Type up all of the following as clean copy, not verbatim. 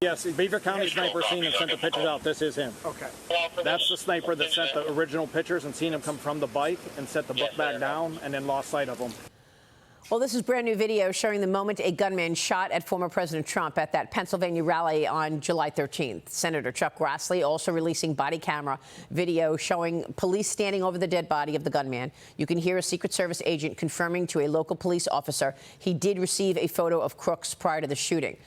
Yes, Beaver County sniper seen and sent the pictures out. This is him. Okay. That's the sniper that sent the original pictures and seen him come from the bike and set the book back down and then lost sight of him. Well, this is brand new video showing the moment a gunman shot at former President Trump at that Pennsylvania rally on July 13th. Senator Chuck Grassley also releasing body camera video showing police standing over the dead body of the gunman. You can hear a Secret Service agent confirming to a local police officer he did receive a photo of Crooks prior to the shooting.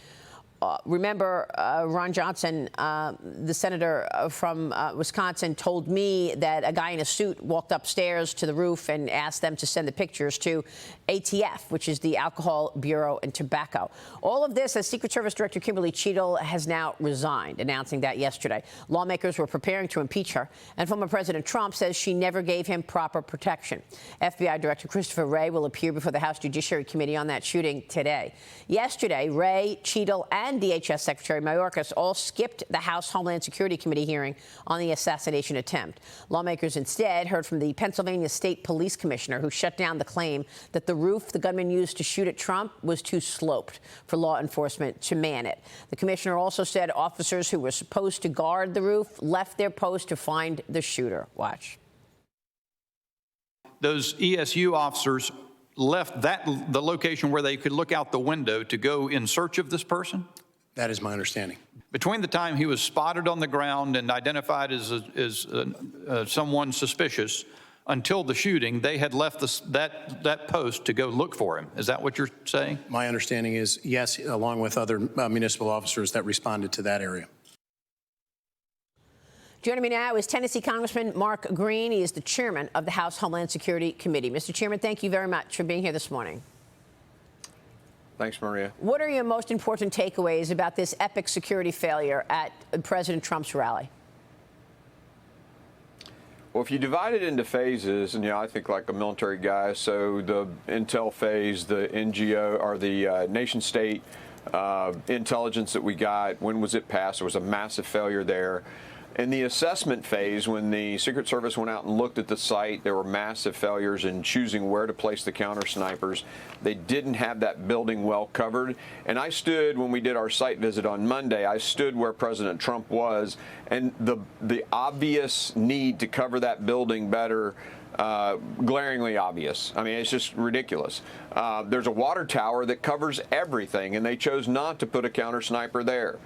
Remember, Ron Johnson, the senator from Wisconsin, told me that a guy in a suit walked upstairs to the roof and asked them to send the pictures to ATF, which is the Alcohol Bureau and Tobacco. All of this as Secret Service Director Kimberly Cheadle has now resigned, announcing that yesterday. Lawmakers were preparing to impeach her, and former President Trump says she never gave him proper protection. FBI Director Christopher Wray will appear before the House Judiciary Committee on that shooting today. Yesterday, Wray, Cheadle, and DHS Secretary Mayorkas all skipped the House Homeland Security Committee hearing on the assassination attempt. Lawmakers instead heard from the Pennsylvania State Police Commissioner, who shut down the claim that the roof the gunman used to shoot at Trump was too sloped for law enforcement to man it. The commissioner also said officers who were supposed to guard the roof left their post to find the shooter. Watch. Those ESU officers left the location where they could look out the window to go in search of this person? That is my understanding. Between the time he was spotted on the ground and identified as someone suspicious until the shooting, they had left that post to go look for him. Is that what you're saying? My understanding is yes, along with other municipal officers that responded to that area. Joining me now is Tennessee Congressman Mark Green. He is the chairman of the House Homeland Security Committee. Mr. Chairman, thank you very much for being here this morning. Thanks, Maria. What are your most important takeaways about this epic security failure at President Trump's rally? Well, if you divide it into phases, and I think like a military guy, so the intel phase, the NGO, or the nation-state intelligence that we got, when was it passed? There was a massive failure there. In the assessment phase, when the Secret Service went out and looked at the site, there were massive failures in choosing where to place the counter snipers. They didn't have that building well covered. And I stood, when we did our site visit on Monday, I stood where President Trump was, and the obvious need to cover that building better, glaringly obvious. I mean, it's just ridiculous. There's a water tower that covers everything, and they chose not to put a counter sniper there.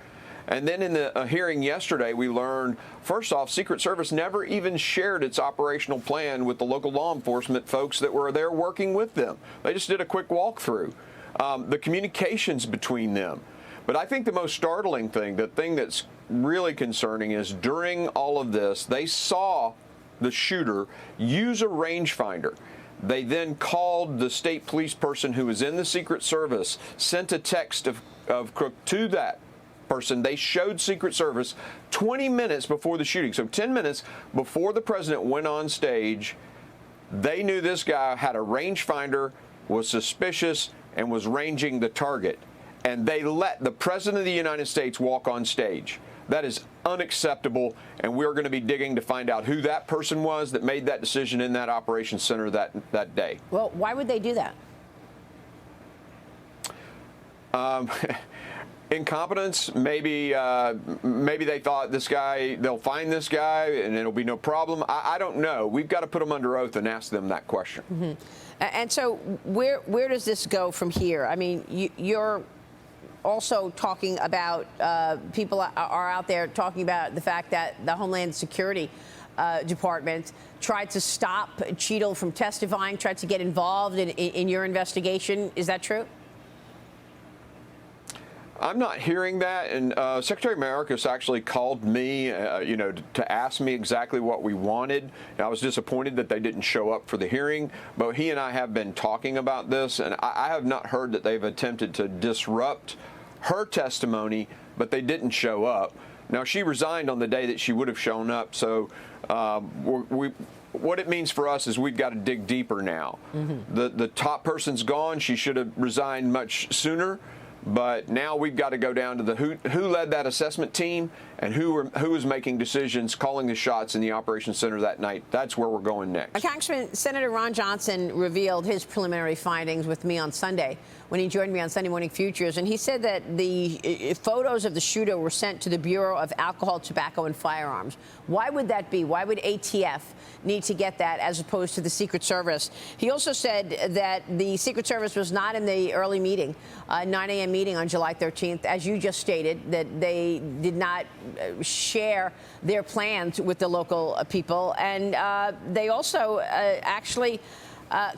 And then in the hearing yesterday, we learned, first off, Secret Service never even shared its operational plan with the local law enforcement folks that were there working with them. They just did a quick walkthrough. The communications between them. But I think the most startling thing, the thing that's really concerning, is during all of this, they saw the shooter use a rangefinder. They then called the state police person who was in the Secret Service, sent a text of Crook to that person. They showed Secret Service 20 minutes before the shooting. So 10 minutes before the president went on stage, they knew this guy had a rangefinder, was suspicious, and was ranging the target. And they let the president of the United States walk on stage. That is unacceptable, and we're going to be digging to find out who that person was that made that decision in that operations center that day. Well, why would they do that? Incompetence, maybe they thought this guy, they'll find this guy and it'll be no problem. I don't know. We've got to put them under oath and ask them that question. Mm-hmm. And so where does this go from here? I mean, you're also talking about people are out there talking about the fact that the Homeland Security Department tried to stop Cheadle from testifying, tried to get involved in your investigation. Is that true? I'm not hearing that, and Secretary Mayorkas actually called me, to ask me exactly what we wanted. And I was disappointed that they didn't show up for the hearing, but he and I have been talking about this, and I have not heard that they've attempted to disrupt her testimony, but they didn't show up. Now, she resigned on the day that she would have shown up, so what it means for us is we've got to dig deeper now. Mm-hmm. The top person's gone. She should have resigned much sooner. But now we've got to go down to the who led that assessment team and who was making decisions, calling the shots in the operations center that night. That's where we're going next. Congressman, Senator Ron Johnson revealed his preliminary findings with me on Sunday when he joined me on Sunday Morning Futures, and he said that the photos of the shooter were sent to the Bureau of Alcohol, Tobacco, and Firearms. Why would that be? Why would ATF need to get that as opposed to the Secret Service? He also said that the Secret Service was not in the early meeting, 9 a.m. meeting on July 13th, as you just stated, that they did not share their plans with the local people. And they also actually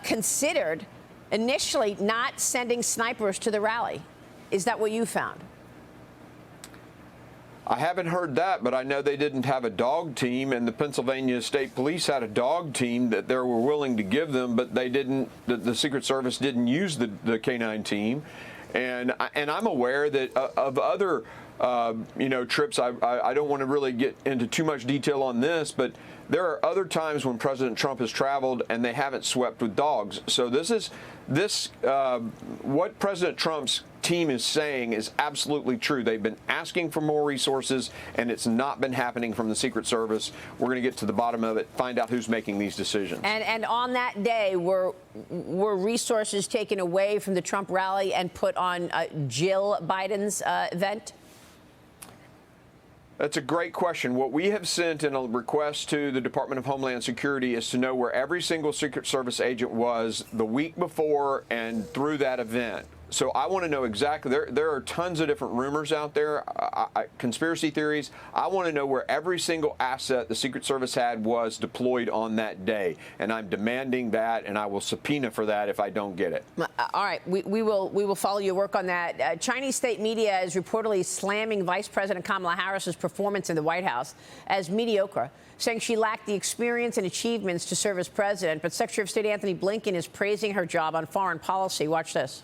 considered initially not sending snipers to the rally. Is that what you found? I haven't heard that, but I know they didn't have a dog team, and the Pennsylvania State Police had a dog team that they were willing to give them, but they didn't. The Secret Service didn't use the canine team, and I'm aware that of other trips. I don't want to really get into too much detail on this, but there are other times when President Trump has traveled and they haven't swept with dogs. So what President Trump's team is saying is absolutely true. They've been asking for more resources, and it's not been happening from the Secret Service. We're going to get to the bottom of it, find out who's making these decisions. And on that day, were resources taken away from the Trump rally and put on Jill Biden's event? That's a great question. What we have sent in a request to the Department of Homeland Security is to know where every single Secret Service agent was the week before and through that event. So I want to know exactly. There are tons of different rumors out there, conspiracy theories. I want to know where every single asset the Secret Service had was deployed on that day, and I'm demanding that, and I will subpoena for that if I don't get it. All right, we will follow your work on that. Chinese state media is reportedly slamming Vice President Kamala Harris's performance in the White House as mediocre, saying she lacked the experience and achievements to serve as president. But Secretary of State Anthony Blinken is praising her job on foreign policy. Watch this.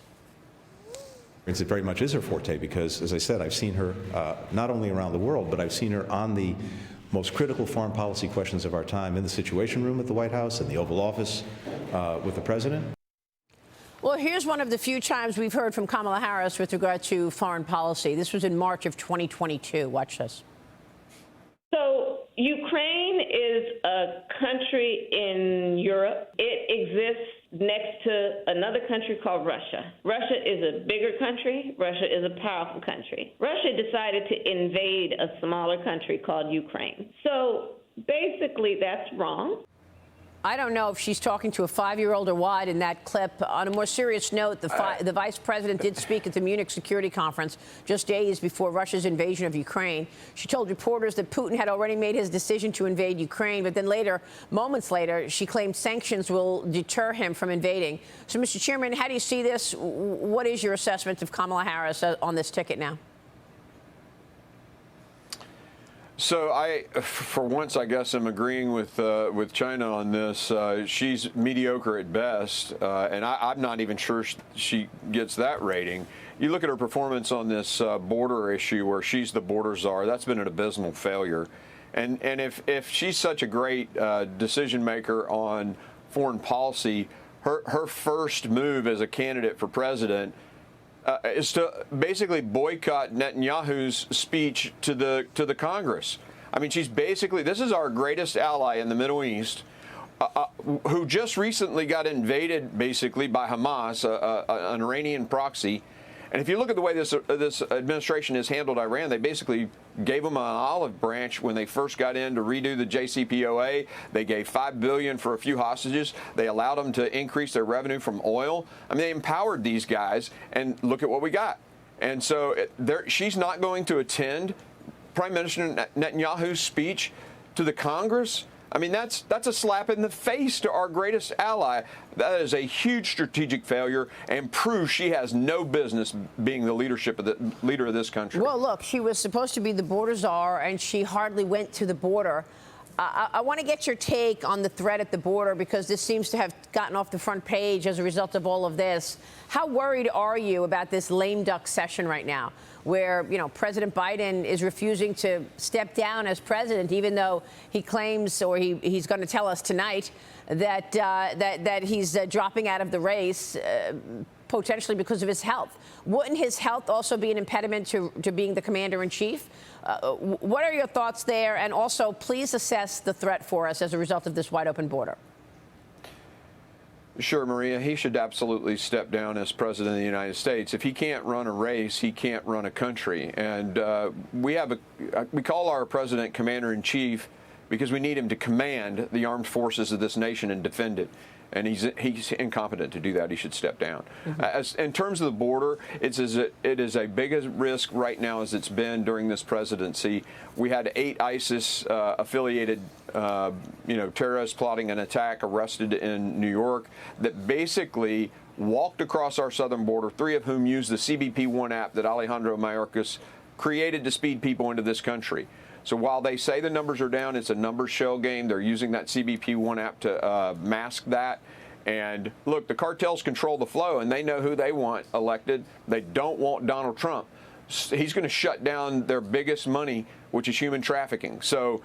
It very much is her forte because, as I said, I've seen her not only around the world, but I've seen her on the most critical foreign policy questions of our time in the Situation Room at the White House, in the Oval Office with the president. Well, here's one of the few times we've heard from Kamala Harris with regard to foreign policy. This was in March of 2022. Watch this. So Ukraine is a country in Europe. It exists next to another country called Russia. Russia is a bigger country. Russia is a powerful country. Russia decided to invade a smaller country called Ukraine. So basically, that's wrong. I don't know if she's talking to a 5-year-old or what in that clip. On a more serious note, the vice president did speak at the Munich Security Conference just days before Russia's invasion of Ukraine. She told reporters that Putin had already made his decision to invade Ukraine, but then later, moments later, she claimed sanctions will deter him from invading. So, Mr. Chairman, how do you see this? What is your assessment of Kamala Harris on this ticket now? So for once, I guess I'm agreeing with China on this. She's mediocre at best, and I'm not even sure she gets that rating. You look at her performance on this border issue where she's the border czar, that's been an abysmal failure. And if she's such a great decision maker on foreign policy, her first move as a candidate for president is to basically boycott Netanyahu's speech to the Congress. I mean, she's basically, this is our greatest ally in the Middle East, who just recently got invaded basically by Hamas, an Iranian proxy. And if you look at the way this administration has handled Iran, they basically gave them an olive branch when they first got in to redo the JCPOA. They gave $5 billion for a few hostages. They allowed them to increase their revenue from oil. I mean, they empowered these guys, and look at what we got. And so she's not going to attend Prime Minister Netanyahu's speech to the Congress. I mean, that's a slap in the face to our greatest ally. That is a huge strategic failure and proves she has no business being the leader of this country. Well, look, she was supposed to be the border czar, and she hardly went to the border. I want to get your take on the threat at the border, because this seems to have gotten off the front page as a result of all of this. How worried are you about this lame duck session right now, where, you know, President Biden is refusing to step down as president, even though he claims, or he's going to tell us tonight, that he's dropping out of the race, potentially because of his health. Wouldn't his health also be an impediment to being the commander-in-chief? What are your thoughts there? And also, please assess the threat for us as a result of this wide-open border. Sure, Maria. He should absolutely step down as president of the United States. If he can't run a race, he can't run a country. And we call our president commander-in-chief because we need him to command the armed forces of this nation and defend it. And he's incompetent to do that. He should step down. In terms of the border, it is a big risk right now as it's been during this presidency. We had 8 ISIS affiliated terrorists plotting an attack arrested in New York that basically walked across our southern border, 3 of whom used the CBP-1 app that Alejandro Mayorkas created to speed people into this country. So while they say the numbers are down, it's a numbers shell game. They're using that CBP-1 app to mask that. And look, the cartels control the flow, and they know who they want elected. They don't want Donald Trump. He's going to shut down their biggest money, which is human trafficking. So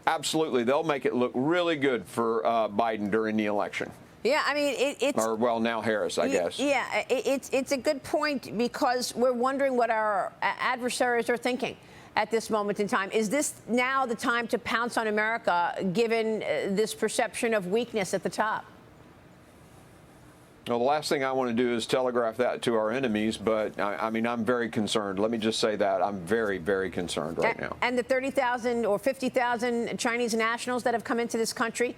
absolutely, they'll make it look really good for Biden during the election. Yeah, I mean, well, now Harris, I guess. Yeah, it's a good point because we're wondering what our adversaries are thinking at this moment in time. Is this now the time to pounce on America, given this perception of weakness at the top? Well, the last thing I want to do is telegraph that to our enemies, but I mean, I'm very concerned. Let me just say that. I'm very, very concerned right now. And the 30,000 or 50,000 Chinese nationals that have come into this country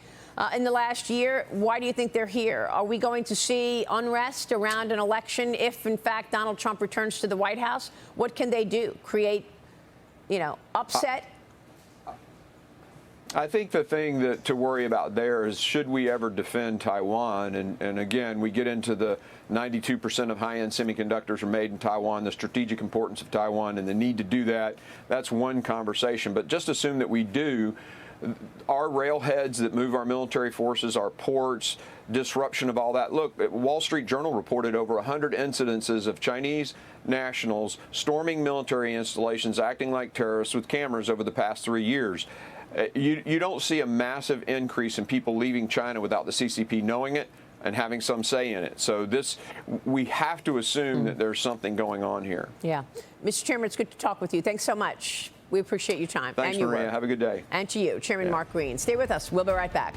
in the last year, why do you think they're here? Are we going to see unrest around an election if, in fact, Donald Trump returns to the White House? What can they do? Create, upset? I think the thing to worry about there is, should we ever defend Taiwan? And again, we get into the 92% of high-end semiconductors are made in Taiwan, the strategic importance of Taiwan and the need to do that. That's one conversation. But just assume that we do. Our railheads that move our military forces, our ports, disruption of all that. Look, Wall Street Journal reported over 100 incidences of Chinese nationals storming military installations, acting like terrorists with cameras over the past 3 years. You don't see a massive increase in people leaving China without the CCP knowing it and having some say in it. So we have to assume that there's something going on here. Yeah. Mr. Chairman, it's good to talk with you. Thanks so much. We appreciate your time. Thanks, and your Maria. work. Have a good day. And to you, Chairman Mark Green. Stay with us. We'll be right back.